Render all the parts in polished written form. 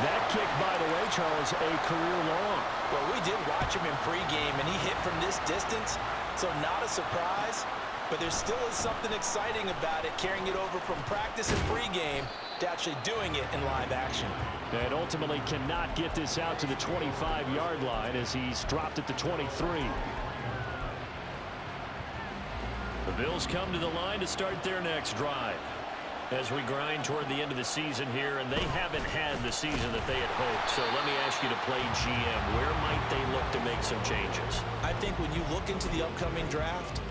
That kick, by the way, Charles, a career long. Well, we did watch him in pregame, and he hit from this distance, so not a surprise. But there still is something exciting about it, carrying it over from practice and pregame to actually doing it in live action. And ultimately cannot get this out to the 25-yard line as he's dropped at the 23. The Bills come to the line to start their next drive. As we grind toward the end of the season here, and they haven't had the season that they had hoped. So let me ask you to play GM. Where might they look to make some changes? I think when you look into the upcoming draft,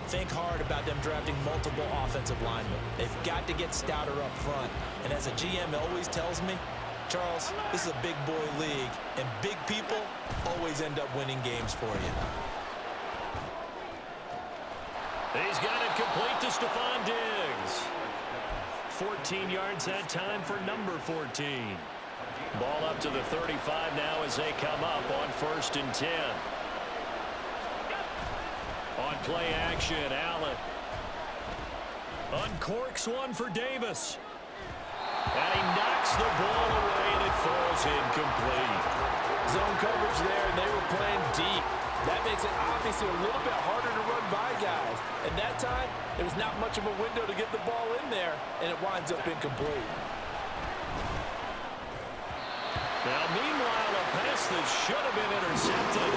think hard about them drafting multiple offensive linemen. They've got to get stouter up front. And as a GM always tells me, Charles, this is a big boy league, and big people always end up winning games for you. He's got it complete to Stephon Diggs. 14 yards that time for number 14. Ball up to the 35 now as they come up on 1st and 10. On play action, Allen uncorks one for Davis. And he knocks the ball away, and it falls incomplete. Zone coverage there, and they were playing deep. That makes it obviously a little bit harder to run by guys. And that time, there was not much of a window to get the ball in there, and it winds up incomplete. Now, meanwhile, a pass that should have been intercepted,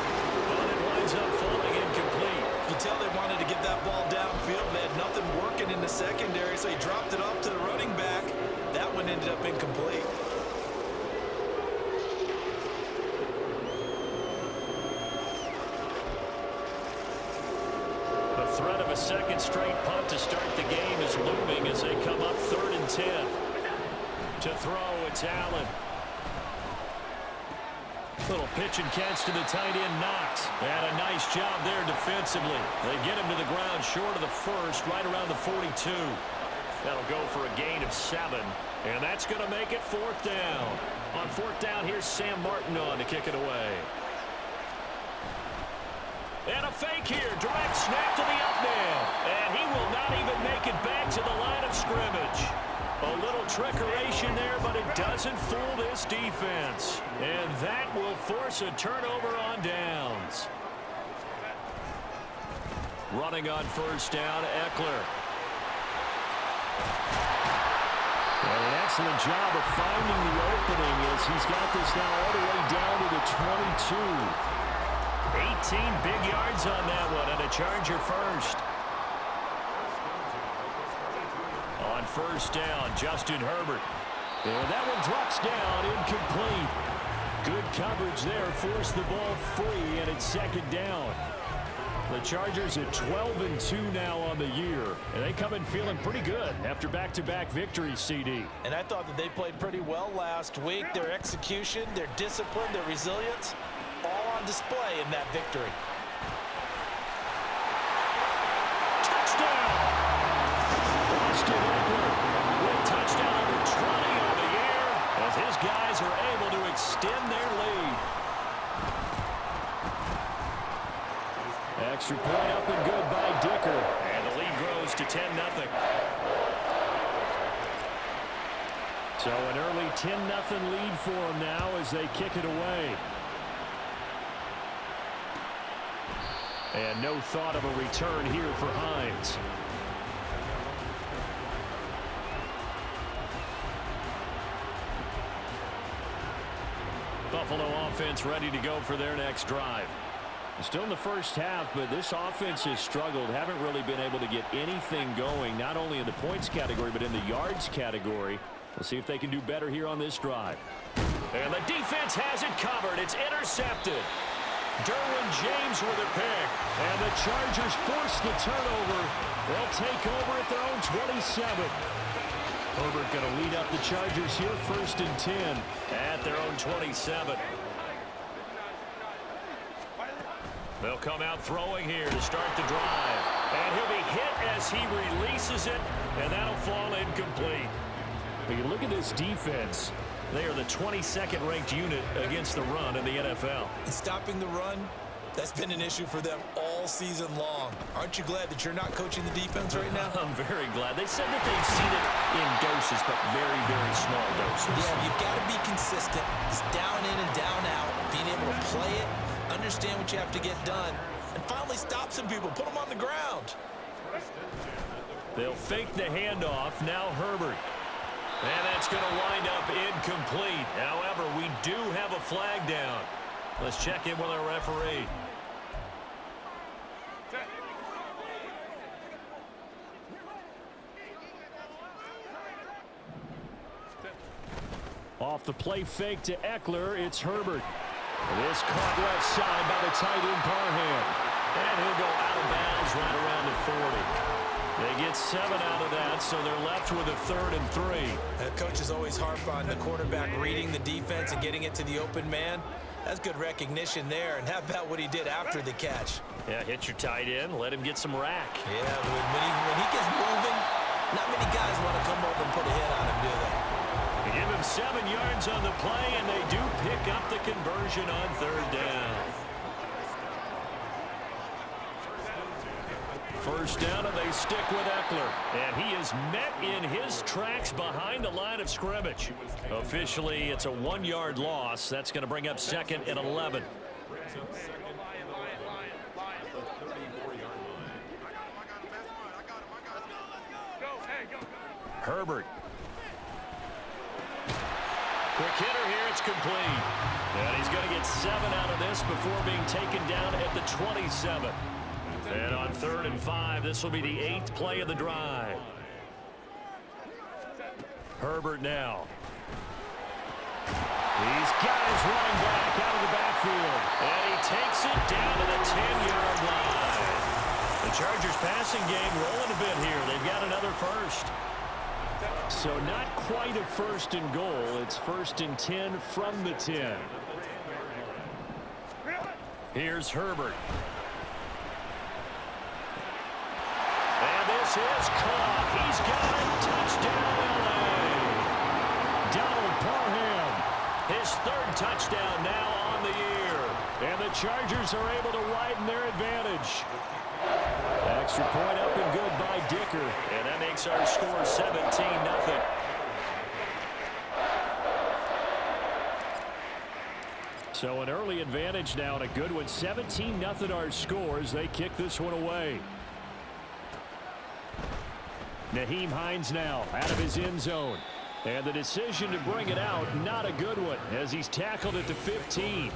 but it winds up falling incomplete. You can tell they wanted to get that ball downfield. They had nothing working in the secondary, so he dropped it off to the running back. That one ended up incomplete. The threat of a second straight punt to start the game is looming as they come up 3rd and 10. To throw, it's Allen. Little pitch and catch to the tight end, Knox. And a nice job there defensively. They get him to the ground short of the first, right around the 42. That'll go for a gain of 7. And that's going to make it 4th down. On 4th down, here's Sam Martin on to kick it away. And a fake here. Direct snap to the up man. And he will not even make it back to the line of scrimmage. A little trickeration there, but it doesn't fool this defense. And that will force a turnover on downs. Running on 1st down, Eckler. And an excellent job of finding the opening as he's got this now all the way down to the 22. 18 big yards on that one, and a Charger first. On 1st down, Justin Herbert. And that one drops down, incomplete. Good coverage there, forced the ball free, and it's 2nd down. The Chargers at 12-2 now on the year, and they come in feeling pretty good after back-to-back victories, CD. And I thought that they played pretty well last week. Their execution, their discipline, their resilience, all on display in that victory. Touchdown! Austin Eckler with touchdown number 20 on the air as his guys are able to extend their lead. Extra point up and good by Dicker. And the lead grows to 10-0. So an early 10-0 lead for them now as they kick it away. And no thought of a return here for Hines. Buffalo offense ready to go for their next drive. Still in the first half, but this offense has struggled. Haven't really been able to get anything going, not only in the points category, but in the yards category. We'll see if they can do better here on this drive. And the defense has it covered. It's intercepted. Derwin James with a pick. And the Chargers force the turnover. They'll take over at their own 27. Herbert going to lead up the Chargers here, 1st and 10 at their own 27. They'll come out throwing here to start the drive. And he'll be hit as he releases it, and that'll fall incomplete. When you look at this defense, they are the 22nd ranked unit against the run in the NFL. Stopping the run, that's been an issue for them all all season long. Aren't you glad that you're not coaching the defense right now? I'm very glad. They said that they've seen it in doses, but very, very small doses. Yeah, you've got to be consistent. It's down in and down out. Being able to play it, understand what you have to get done, and finally stop some people. Put them on the ground. They'll fake the handoff. Now Herbert. And that's going to wind up incomplete. However, we do have a flag down. Let's check in with our referee. Off the play fake to Eckler, it's Herbert. This caught left side by the tight end Parham. And he'll go out of bounds right around the 40. They get 7 out of that, so they're left with a 3rd and 3. Coaches always harp on the quarterback reading the defense and getting it to the open man. That's good recognition there. And how about what he did after the catch? Yeah, hit your tight end, let him get some rack. Yeah, when he gets moving, not many guys want to come over and put a hit on him, do they? They give him 7 yards on the play, and they do pick up the conversion on 3rd down. First down, and they stick with Eckler. And he is met in his tracks behind the line of scrimmage. Officially, it's a 1-yard loss. That's going to bring up 2nd and 11. Herbert. Quick hitter here, it's complete. And he's going to get 7 out of this before being taken down at the 27. And on 3rd and 5, this will be the 8th play of the drive. Herbert now. These guys running back out of the backfield. And he takes it down to the 10-yard line. The Chargers passing game rolling a bit here. They've got another first. So not quite a 1st and goal. It's 1st and 10 from the 10. Here's Herbert. And this is caught. He's got it. Touchdown, LA. Donald Parham. His 3rd touchdown now on the year. And the Chargers are able to widen their advantage. Extra point up and good by Dicker. And that makes our score 17-0. So an early advantage now and a good one. 17-0 our scores. They kick this one away. Naheem Hines now out of his end zone. And the decision to bring it out, not a good one, as he's tackled at the 15.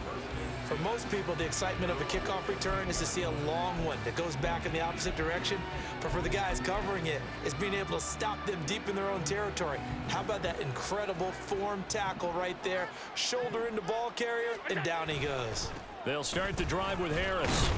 For most people, the excitement of a kickoff return is to see a long one that goes back in the opposite direction. But for the guys covering it, it's being able to stop them deep in their own territory. How about that incredible form tackle right there? Shoulder into ball carrier, and down he goes. They'll start the drive with Harris.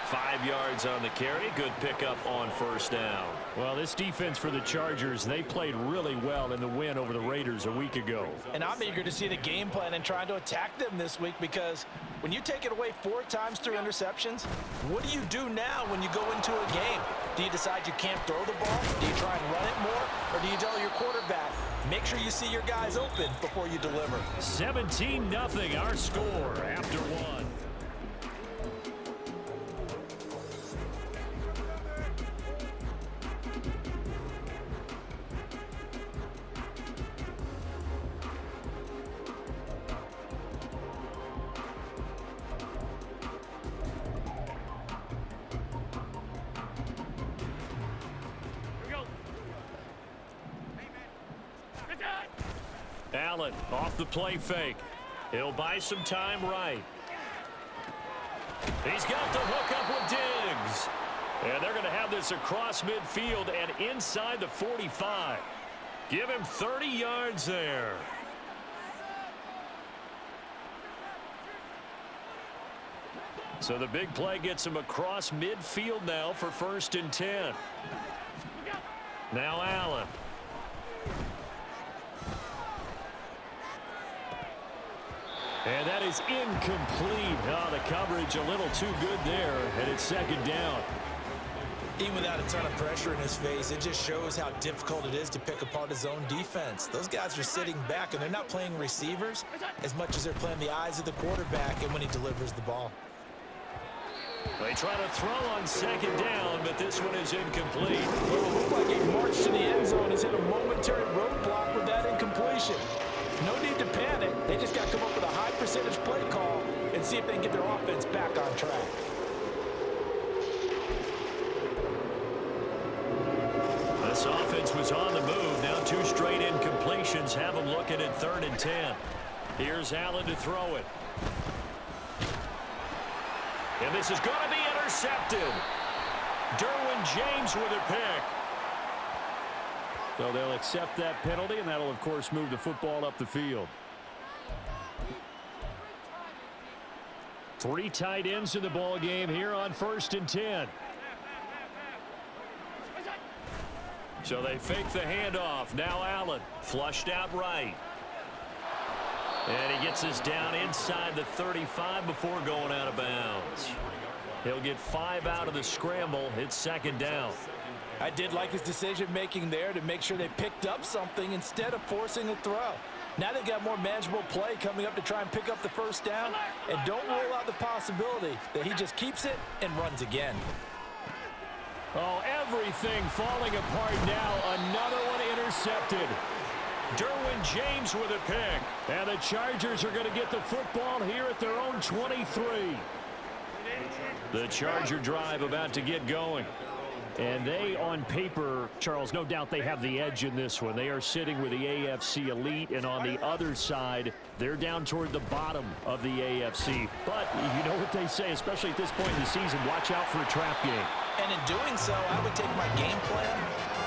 5 yards on the carry. Good pickup on 1st down. Well, this defense for the Chargers, they played really well in the win over the Raiders a week ago. And I'm eager to see the game plan and trying to attack them this week, because when you take it away 4 times through interceptions, what do you do now when you go into a game? Do you decide you can't throw the ball? Do you try and run it more? Or do you tell your quarterback, make sure you see your guys open before you deliver? 17-0 our score after 1. Allen off the play fake. He'll buy some time right. He's got the hook up with Diggs. And they're going to have this across midfield and inside the 45. Give him 30 yards there. So the big play gets him across midfield now for 1st and 10. Now Allen. And that is incomplete. Oh, the coverage a little too good there, and it's 2nd down. Even without a ton of pressure in his face, it just shows how difficult it is to pick apart his own defense. Those guys are sitting back, and they're not playing receivers as much as they're playing the eyes of the quarterback and when he delivers the ball. They try to throw on second down, but this one is incomplete. Well, it looked like he marched to the end zone. He's hit a momentary roadblock with that incompletion. No need to panic. They just got to come up with a high percentage play call and see if they can get their offense back on track. This offense was on the move. Now 2 straight incompletions have them looking at 3rd and 10. Here's Allen to throw it. And this is going to be intercepted. Derwin James with a pick. So they'll accept that penalty, and that'll, of course, move the football up the field. 3 tight ends in the ball game here on 1st and 10. So they fake the handoff. Now Allen flushed out right. And he gets us down inside the 35 before going out of bounds. He'll get 5 out of the scramble. It's 2nd down. I did like his decision-making there to make sure they picked up something instead of forcing a throw. Now they've got more manageable play coming up to try and pick up the 1st down. And don't rule out the possibility that he just keeps it and runs again. Oh, everything falling apart now. Another one intercepted. Derwin James with a pick. And the Chargers are going to get the football here at their own 23. The Charger drive about to get going. And they, on paper, Charles, no doubt they have the edge in this one. They are sitting with the AFC elite, and on the other side, they're down toward the bottom of the AFC. But you know what they say, especially at this point in the season, watch out for a trap game. And in doing so, I would take my game plan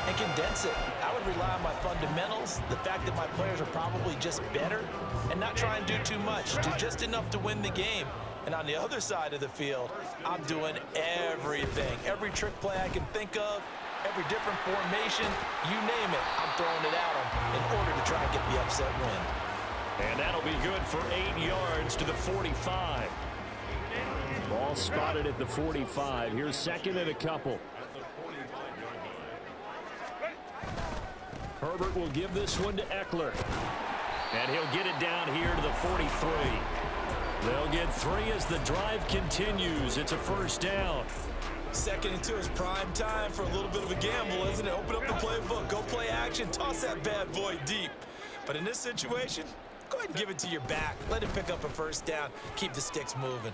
and condense it. I would rely on my fundamentals, the fact that my players are probably just better, and not try and do too much. Do just enough to win the game. And on the other side of the field, I'm doing everything. Every trick play I can think of, every different formation, you name it, I'm throwing it at them in order to try and get the upset win. And that'll be good for 8 yards to the 45. Ball spotted at the 45. Here's 2nd and a couple. Herbert will give this one to Eckler. And he'll get it down here to the 43. They'll get 3 as the drive continues. It's a 1st down. 2nd and 2 is prime time for a little bit of a gamble, isn't it? Open up the playbook, go play action, toss that bad boy deep. But in this situation, go ahead and give it to your back. Let him pick up a 1st down. Keep the sticks moving.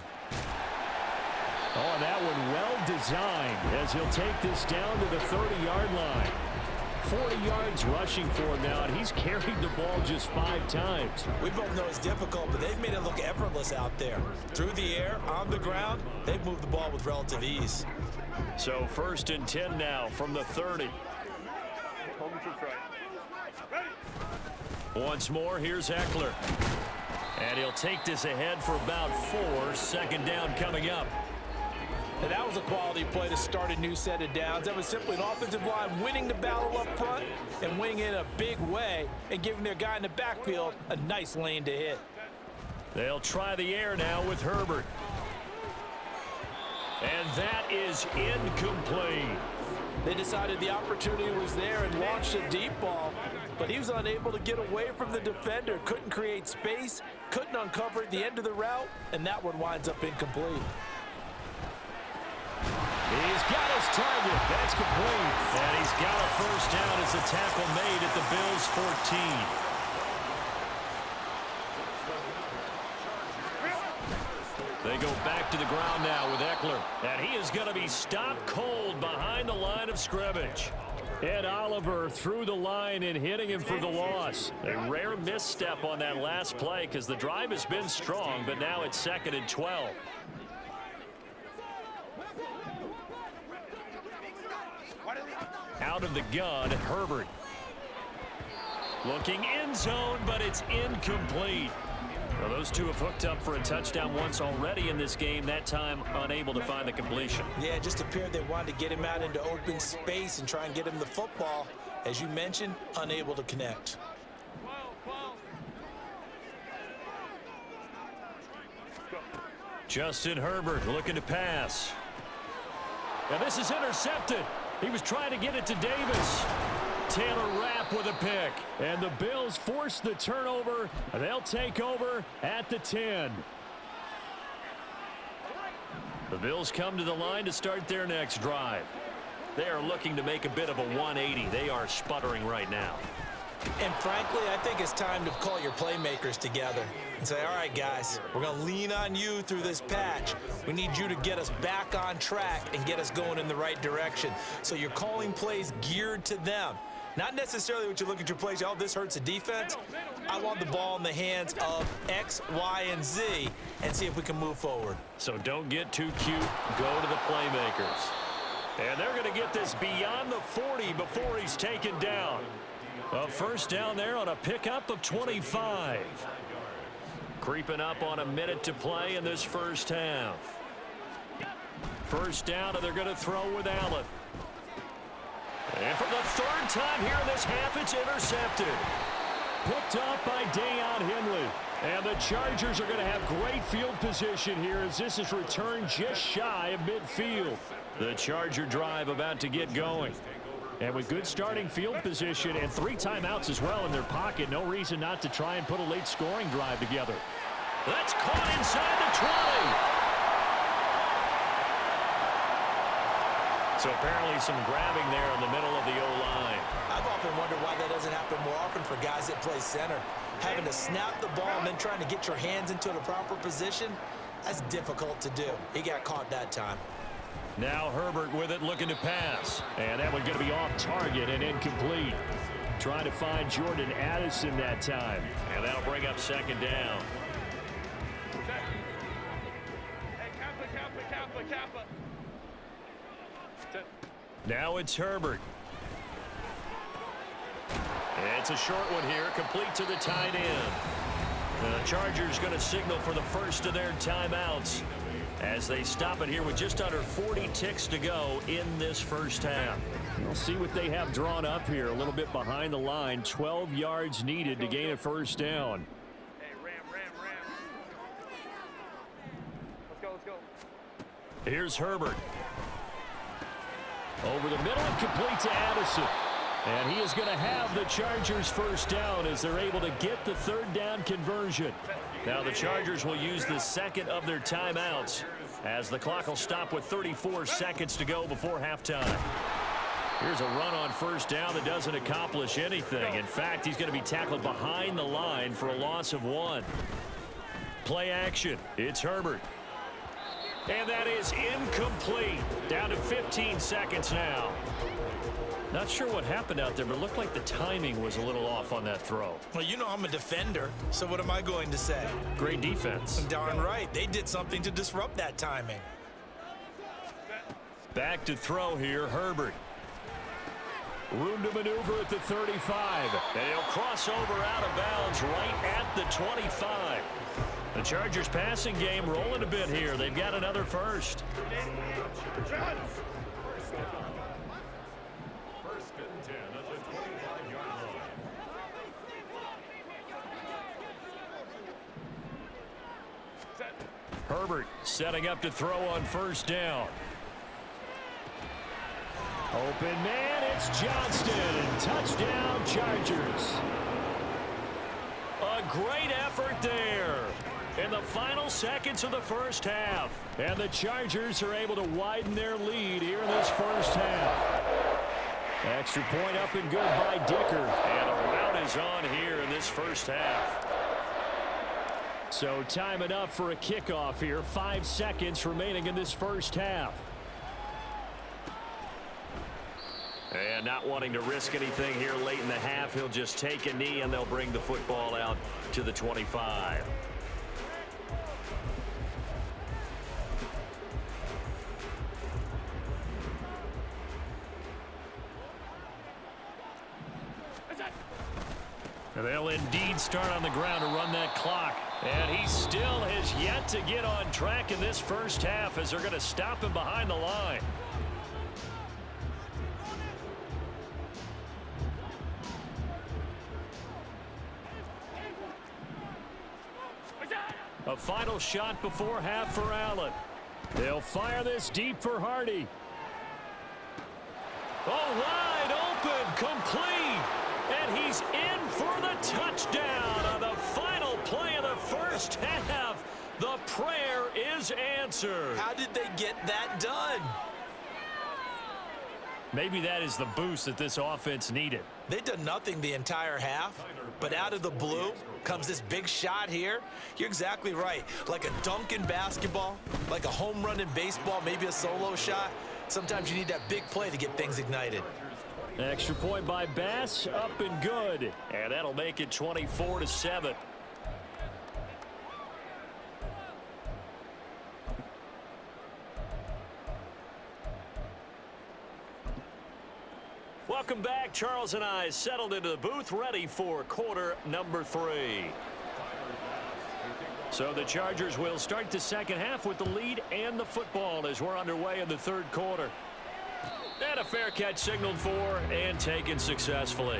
Oh, that one well designed as he'll take this down to the 30-yard line. 40 yards rushing for him now, and he's carried the ball just 5 times. We both know it's difficult, but they've made it look effortless out there. Through the air, on the ground, they've moved the ball with relative ease. So 1st and 10 now from the 30. Once more, here's Eckler. And he'll take this ahead for about 4. 2nd down coming up. And that was a quality play to start a new set of downs. That was simply an offensive line winning the battle up front and winning in a big way and giving their guy in the backfield a nice lane to hit. They'll try the air now with Herbert. And that is incomplete. They decided the opportunity was there and launched a deep ball, but he was unable to get away from the defender, couldn't create space, couldn't uncover at the end of the route, and that one winds up incomplete. He's got his target. That's complete. And he's got a 1st down as the tackle made at the Bills' 14. They go back to the ground now with Eckler. And he is going to be stopped cold behind the line of scrimmage. Ed Oliver through the line and hitting him for the loss. A rare misstep on that last play because the drive has been strong, but now it's 2nd and 12. Out of the gun, Herbert. Looking end zone, but it's incomplete. Well, those two have hooked up for a touchdown once already in this game, that time unable to find the completion. Yeah, it just appeared they wanted to get him out into open space and try and get him the football. As you mentioned, unable to connect. Justin Herbert looking to pass. And this is intercepted. He was trying to get it to Davis. Taylor Rapp with a pick. And the Bills force the turnover. They'll take over at the 10. The Bills come to the line to start their next drive. They are looking to make a bit of a 180. They are sputtering right now. And frankly, I think it's time to call your playmakers together and say, all right, guys, we're going to lean on you through this patch. We need you to get us back on track and get us going in the right direction. So you're calling plays geared to them. Not necessarily what you look at your plays, oh, this hurts the defense. I want the ball in the hands of X, Y, and Z and see if we can move forward. So don't get too cute. Go to the playmakers. And they're going to get this beyond the 40 before he's taken down. A first down there on a pickup of 25. Creeping up on a minute to play in this first half. First down, and they're going to throw with Allen. And for the third time here in this half, it's intercepted. Picked off by Deion Henley. And the Chargers are going to have great field position here as this is returned just shy of midfield. The Charger drive about to get going. And with good starting field position and 3 timeouts as well in their pocket, no reason not to try and put a late scoring drive together. That's caught inside the 20. So apparently some grabbing there in the middle of the O-line. I've often wondered why that doesn't happen more often for guys that play center. Having to snap the ball and then trying to get your hands into the proper position, that's difficult to do. He got caught that time. Now Herbert with it, looking to pass. And that one going to be off target and incomplete. Trying to find Jordan Addison that time. And that'll bring up second down. Now it's Herbert. It's a short one here, complete to the tight end. The Chargers going to signal for the first of their timeouts as they stop it here with just under 40 ticks to go in this first half. We'll see what they have drawn up here, a little bit behind the line. 12 yards needed to gain a first down. Hey, Ram. Let's go. Here's Herbert. Over the middle and complete to Addison. And he is going to have the Chargers first down as they're able to get the third down conversion. Now the Chargers will use the second of their timeouts as the clock will stop with 34 seconds to go before halftime. Here's a run on first down that doesn't accomplish anything. In fact, he's going to be tackled behind the line for a loss of 1. Play action. It's Herbert. And that is incomplete. Down to 15 seconds now. Not sure what happened out there, but it looked like the timing was a little off on that throw. Well, you know I'm a defender, so what am I going to say? Great defense. Darn right. They did something to disrupt that timing. Back to throw here, Herbert. Room to maneuver at the 35. And he'll cross over out of bounds right at the 25. The Chargers passing game rolling a bit here. They've got another first. Herbert setting up to throw on first down. Open man, it's Johnston. Touchdown, Chargers. A great effort there in the final seconds of the first half. And the Chargers are able to widen their lead here in this first half. Extra point up and good by Dicker. And a rout is on here in this first half. So time enough for a kickoff here. 5 seconds remaining in this first half. And not wanting to risk anything here late in the half, he'll just take a knee and they'll bring the football out to the 25. And they'll indeed start on the ground to run that clock. And he still has yet to get on track in this first half as they're going to stop him behind the line. A final shot before half for Allen. They'll fire this deep for Hardy. Oh, wide open, complete. And he's in for the touchdown on the final play of the first half. The prayer is answered. How did they get that done? Maybe that is the boost that this offense needed. They'd done nothing the entire half, but out of the blue comes this big shot here. You're exactly right. Like a dunk in basketball, like a home run in baseball, maybe a solo shot. Sometimes you need that big play to get things ignited. Extra point by Bass, up and good. And that'll make it 24-7. Welcome back. Charles and I settled into the booth, ready for quarter number 3. So the Chargers will start the second half with the lead and the football as we're underway in the third quarter. And a fair catch signaled for and taken successfully.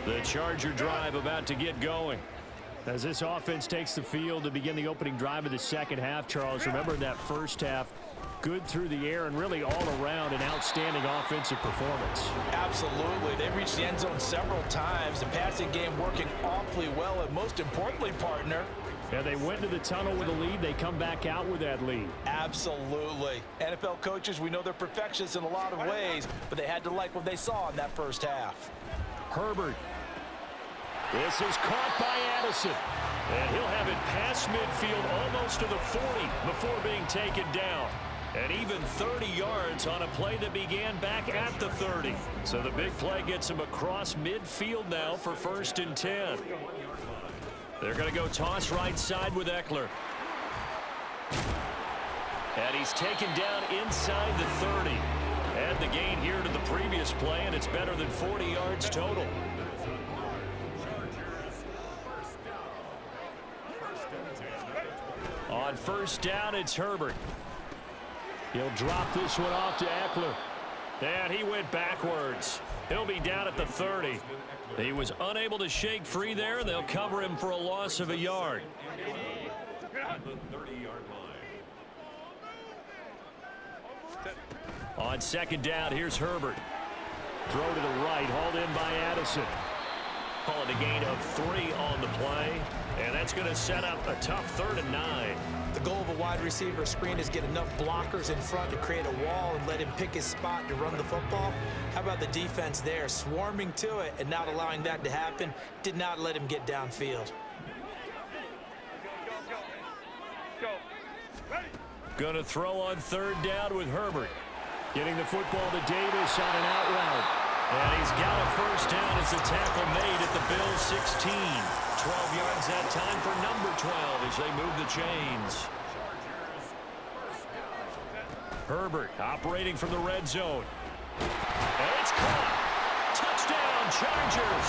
The Charger drive about to get going. As this offense takes the field to begin the opening drive of the second half, Charles, remember that first half, good through the air and really all around an outstanding offensive performance. Absolutely. They reached the end zone several times. The passing game working awfully well, and most importantly, partner, yeah, they went to the tunnel with a lead. They come back out with that lead. Absolutely. NFL coaches, we know they're perfectionists in a lot of ways, but they had to like what they saw in that first half. Herbert. This is caught by Addison. And he'll have it past midfield almost to the 40 before being taken down. And even 30 yards on a play that began back at the 30. So the big play gets him across midfield now for 1st and 10. They're going to go toss right side with Eckler. And he's taken down inside the 30. Add the gain here to the previous play, and it's better than 40 yards total. On 1st down, it's Herbert. He'll drop this one off to Eckler. And he went backwards. He'll be down at the 30. He was unable to shake free there. They'll cover him for a loss of a yard. On 2nd down, here's Herbert. Throw to the right, hauled in by Addison. Call it a gain of 3 on the play. And that's going to set up a tough 3rd and 9. The goal of a wide receiver screen is get enough blockers in front to create a wall and let him pick his spot to run the football. How about the defense there, swarming to it and not allowing that to happen? Did not let him get downfield. Going to throw on 3rd down with Herbert. Getting the football to Davis on an out route. And he's got a 1st down as the tackle made at the Bills' 16. 12 yards that time for number 12 as they move the chains. Herbert operating from the red zone. And it's caught. Touchdown, Chargers.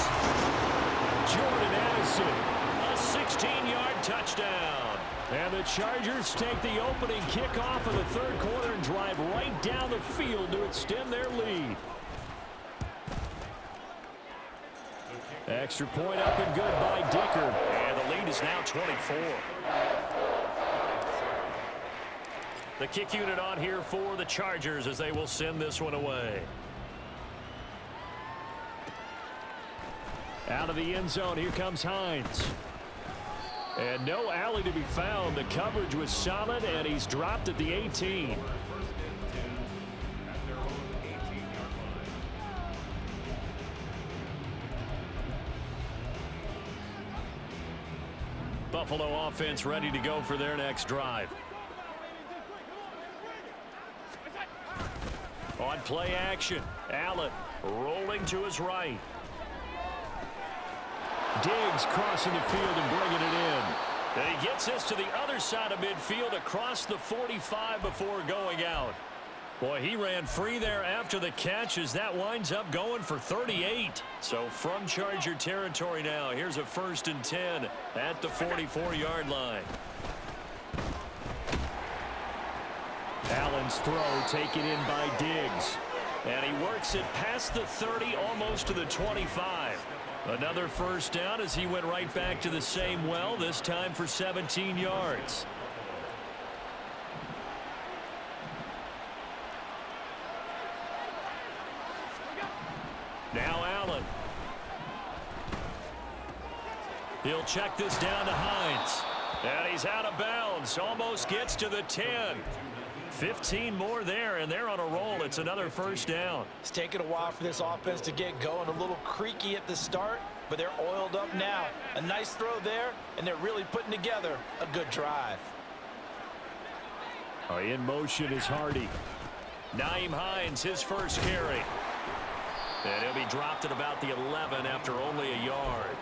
Jordan Addison, a 16-yard touchdown. And the Chargers take the opening kickoff of the 3rd quarter and drive right down the field to extend their lead. Extra point up and good by Dicker. And the lead is now 24. The kick unit on here for the Chargers as they will send this one away. Out of the end zone, here comes Hines. And no alley to be found. The coverage was solid, and he's dropped at the 18. Buffalo offense ready to go for their next drive. On play action, Allen rolling to his right. Diggs crossing the field and bringing it in. And he gets this to the other side of midfield across the 45 before going out. Boy, he ran free there after the catch as that winds up going for 38. So from Charger territory now, here's a 1st and 10 at the 44-yard line. Allen's throw taken in by Diggs. And he works it past the 30, almost to the 25. Another 1st down as he went right back to the same well, this time for 17 yards. Now Allen. He'll check this down to Hines. And he's out of bounds. Almost gets to the 10. 15 more there, and they're on a roll. It's another first down. It's taken a while for this offense to get going. A little creaky at the start, but they're oiled up now. A nice throw there, and they're really putting together a good drive. In motion is Hardy. Nyheim Hines, his first carry. And he'll be dropped at about the 11 after only a yard.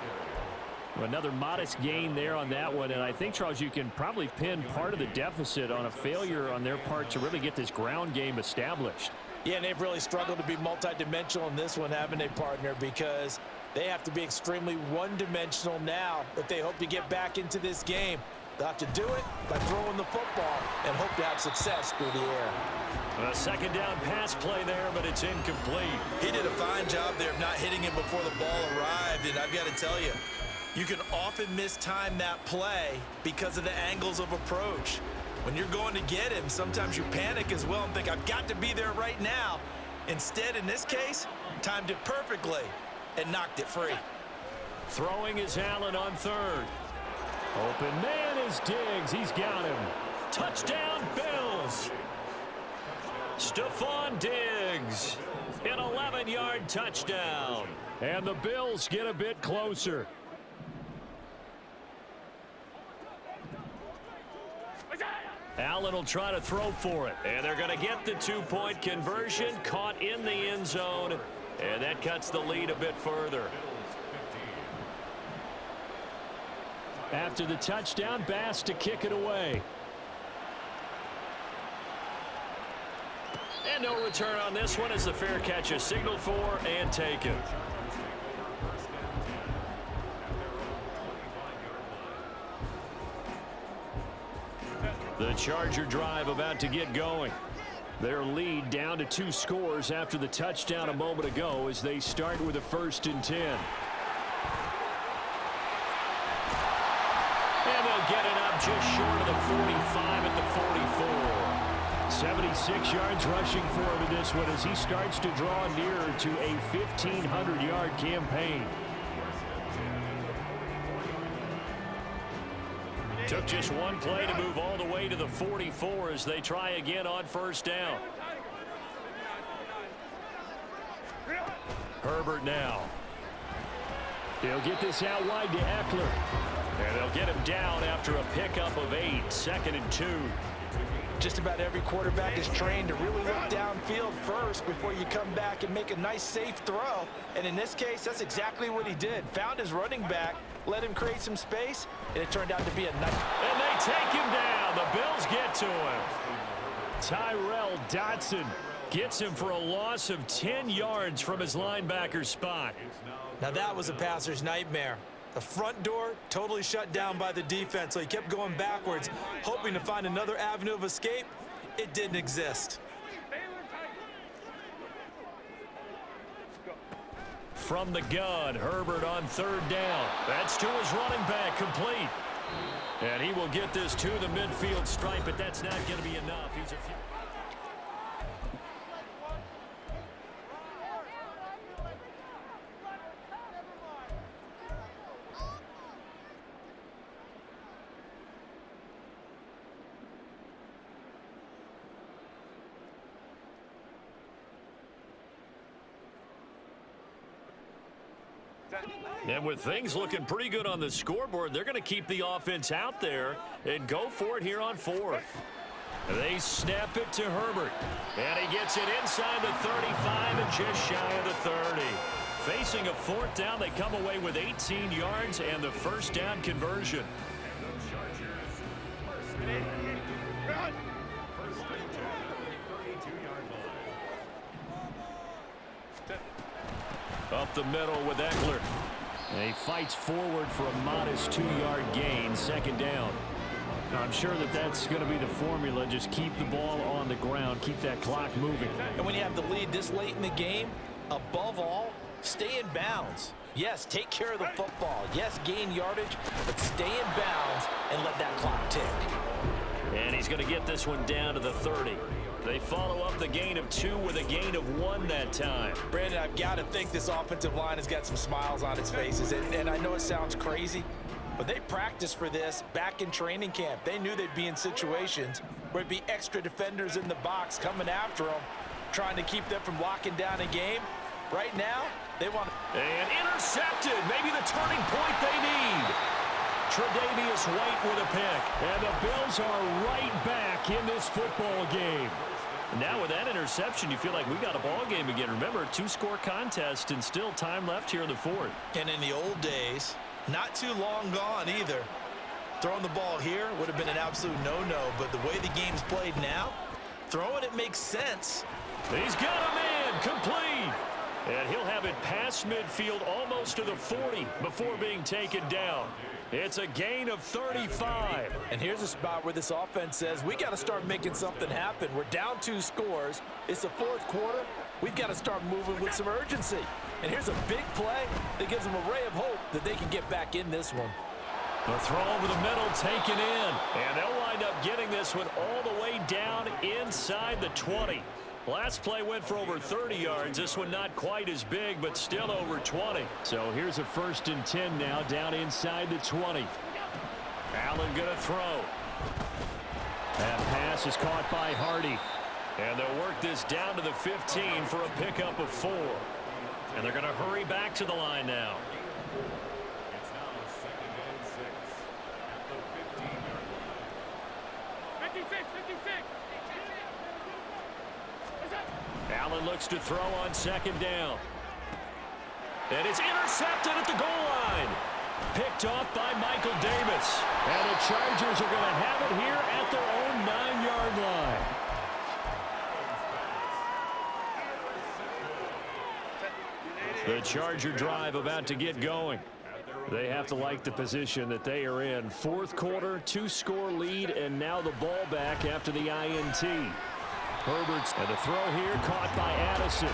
Another modest gain there on that one, and I think, Charles, you can probably pin part of the deficit on a failure on their part to really get this ground game established. Yeah, and they've really struggled to be multidimensional in this one, haven't they, partner? Because they have to be extremely one-dimensional now if they hope to get back into this game. They'll have to do it by throwing the football and hope to have success through the air. A second down pass play there, but it's incomplete. He did a fine job there of not hitting him before the ball arrived, and I've got to tell you, you can often mistime that play because of the angles of approach. When you're going to get him, sometimes you panic as well and think, I've got to be there right now. Instead, in this case, timed it perfectly and knocked it free. Throwing is Allen on third. Open man is Diggs. He's got him. Touchdown, Bills. Stephon Diggs. An 11-yard touchdown. And the Bills get a bit closer. Allen will try to throw for it. And they're going to get the two-point conversion. Caught in the end zone. And that cuts the lead a bit further. After the touchdown, Bass to kick it away. And no return on this one as the fair catch is signaled for and taken. The Charger drive about to get going. Their lead down to 2 scores after the touchdown a moment ago as they start with a 1st and 10. And they'll get it up just short of the 45 at the 44. 76 yards rushing for him in this one as he starts to draw nearer to a 1,500-yard campaign. Took just one play to move all the way to the 44 as they try again on 1st down. Herbert now. He'll get this out wide to Eckler. And they'll get him down after a pickup of 8, 2nd and 2. Just about every quarterback is trained to really look downfield first before you come back and make a nice, safe throw. And in this case, that's exactly what he did. Found his running back, let him create some space, and it turned out to be a nice... And they take him down. The Bills get to him. Tyrell Dotson gets him for a loss of 10 yards from his linebacker spot. Now that was a passer's nightmare. The front door totally shut down by the defense, so he kept going backwards, hoping to find another avenue of escape. It didn't exist. From the gun, Herbert on 3rd down. That's to his running back, complete. And he will get this to the midfield stripe, but that's not going to be enough. He's a few... And with things looking pretty good on the scoreboard, they're going to keep the offense out there and go for it here on 4th. They snap it to Herbert. And he gets it inside the 35 and just shy of the 30. Facing a 4th down, they come away with 18 yards and the 1st down conversion. Up the middle with Eckler. And he fights forward for a modest 2-yard gain, 2nd down. Now, I'm sure that that's going to be the formula. Just keep the ball on the ground, keep that clock moving. And when you have the lead this late in the game, above all, stay in bounds. Yes, take care of the football. Yes, gain yardage, but stay in bounds and let that clock tick. And he's going to get this one down to the 30. They follow up the gain of 2 with a gain of 1 that time. Brandon, I've got to think this offensive line has got some smiles on its faces. And I know it sounds crazy, But they practiced for this back in training camp. They knew they'd be in situations where it'd be extra defenders in the box coming after them, trying to keep them from locking down a game. Right now, they want... And intercepted. Maybe the turning point they need. Tre'Davious White with a pick. And the Bills are right back in this football game. Now with that interception, you feel like we got a ball game again. Remember, a two-score contest and still time left here in the fourth. And in the old days, not too long gone either, throwing the ball here would have been an absolute no-no. But the way the game's played now, throwing it makes sense. He's got a man complete. And he'll have it past midfield almost to the 40 before being taken down. It's a gain of 35. And here's a spot where this offense says, we got to start making something happen. We're down 2 scores. It's the fourth quarter. We've got to start moving with some urgency. And here's a big play that gives them a ray of hope that they can get back in this one. The throw over the middle taken in. And they'll wind up getting this one all the way down inside the 20. Last play went for over 30 yards. This one not quite as big, but still over 20. So here's a 1st and 10 now down inside the 20. Allen going to throw. That pass is caught by Hardy. And they'll work this down to the 15 for a pickup of 4. And they're going to hurry back to the line now. It's now 2nd and 6 at the 15-yard line. 56, 56. Allen looks to throw on 2nd down. And it's intercepted at the goal line. Picked off by Michael Davis. And the Chargers are going to have it here at their own 9-yard line. The Charger drive about to get going. They have to like the position that they are in. Fourth quarter, 2-score lead, and now the ball back after the INT. Herbert's and the throw here caught by Addison.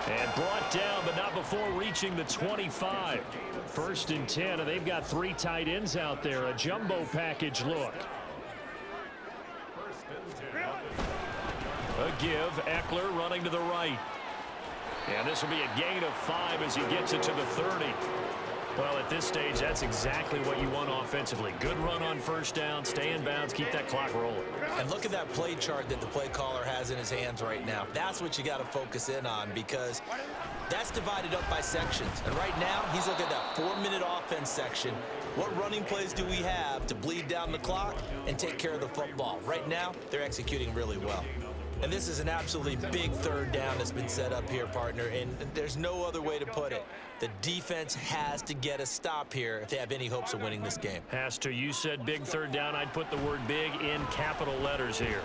And brought down, but not before reaching the 25. 1st and 10, and they've got 3 tight ends out there. A jumbo package look. A give. Eckler running to the right. And this will be a gain of 5 as he gets it to the 30. Well, at this stage, that's exactly what you want offensively. Good run on 1st down, stay in bounds, keep that clock rolling. And look at that play chart that the play caller has in his hands right now. That's what you got to focus in on, because that's divided up by sections. And right now, he's looking at that 4-minute offense section. What running plays do we have to bleed down the clock and take care of the football? Right now, they're executing really well. And this is an absolutely big 3rd down that's been set up here, partner, and there's no other way to put it. The defense has to get a stop here if they have any hopes of winning this game. Has to. You said big 3rd down. I'd put the word big in capital letters here.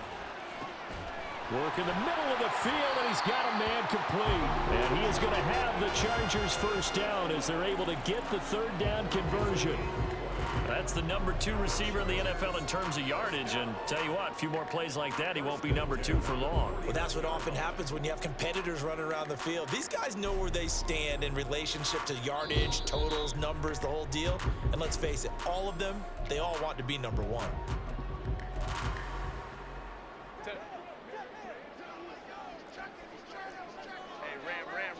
Work in the middle of the field, and he's got a man complete. And he is going to have the Chargers 1st down as they're able to get the 3rd down conversion. That's the number 2 receiver in the NFL in terms of yardage. And tell you what, a few more plays like that, he won't be number 2 for long. Well, that's what often happens when you have competitors running around the field. These guys know where they stand in relationship to yardage, totals, numbers, the whole deal. And let's face it, all of them, they all want to be number 1. Hey, ram.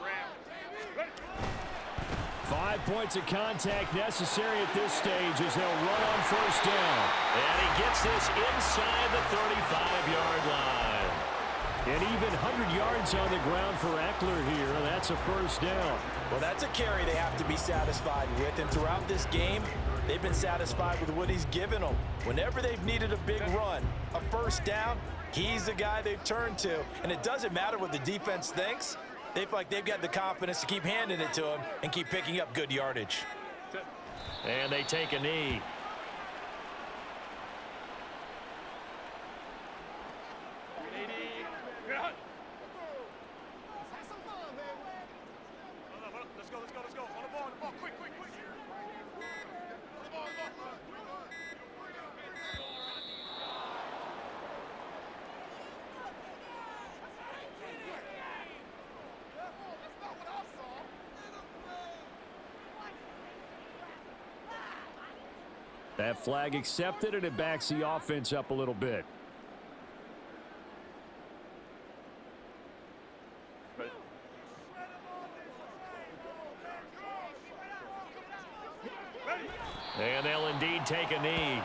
5 points of contact necessary at this stage as they'll run on 1st down. And he gets this inside the 35-yard line. And even 100 yards on the ground for Eckler here. That's a 1st down. Well, that's a carry they have to be satisfied with. And throughout this game, they've been satisfied with what he's given them. Whenever they've needed a big run, a 1st down, he's the guy they've turned to. And it doesn't matter what the defense thinks. They feel like they've got the confidence to keep handing it to him and keep picking up good yardage. And they take a knee. Let's go. On the ball, quick. That flag accepted, and it backs the offense up a little bit. And they'll indeed take a knee.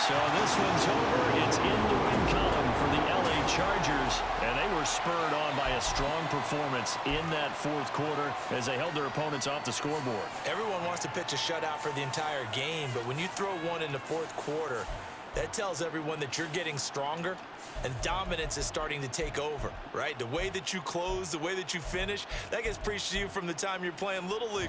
So this one's over. It's in the win column for the LA Chargers. And they were spurred on by a strong performance in that fourth quarter as they held their opponents off the scoreboard. Everyone wants to pitch a shutout for the entire game, but when you throw one in the fourth quarter, that tells everyone that you're getting stronger and dominance is starting to take over, right? The way that you close, the way that you finish, that gets preached to you from the time you're playing Little League